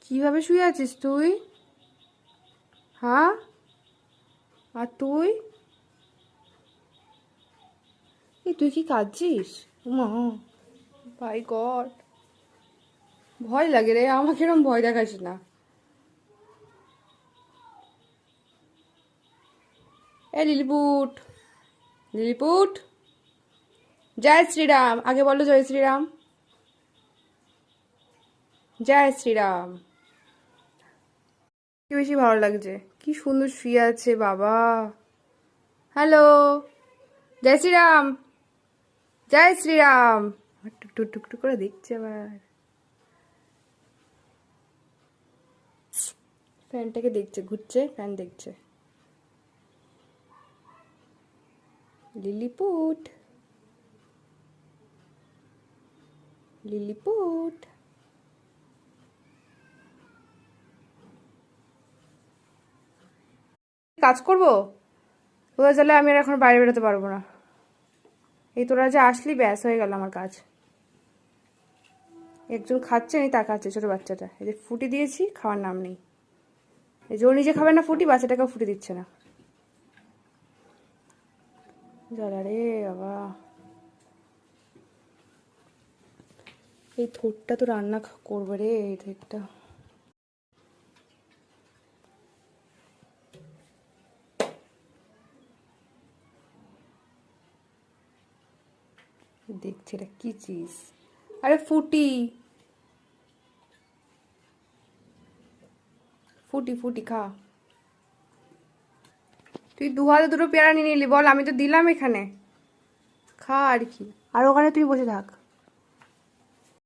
কিভাবে শুয়ে আছিস তুই? হ্যাঁ, আর তুই? তুই কি কাঁদছিস? মা, বাই গড, ভয় লাগে রে, আমাকে এরম ভয় দেখাস না। এ লিলিপুট, লিলিপুট, জয় শ্রীরাম, আগে বলো জয় শ্রীরাম। জয় শ্রীরাম। কি বেশি ভালো লাগছে, কি সুন্দর শুয়ে আছে বাবা। হ্যালো, জয় শ্রীরাম, জয় শ্রীরাম। টুকটুক টুকটুক করে দেখছে আবার, ফ্যানটাকে দেখছে, ঘুরছে, ফ্যান দেখছে। Lilliput, lilliput. কাজ করবো, তোরা চলে, আমি আর এখন বাইরে বেরোতে পারবো না। এই তোরা যে আসলি, ব্যাস হয়ে গেল আমার কাজ। একজন খাচ্ছে, নি তাকাচ্ছে, ছোট বাচ্চাটা। এই যে ফুটি দিয়েছি, খাওয়ার নাম নেই। এই যে ও নিজে খাবে না ফুটি, বাচ্চাটাকেও ফুটি দিচ্ছে না। জ্বালা রে বাবা। এই থোরটা তো রান্না করবে রে, এই থোরটা। দেখছে এটা কি চিজ? আরে ফুটি, ফুটি ফুটি খা। তুই দু হাতে দুটো পেয়ারা নিয়ে নিলি, বল, আমি তো দিলাম এখানে। খা আর কি, আর ওখানে তুই বসে থাক।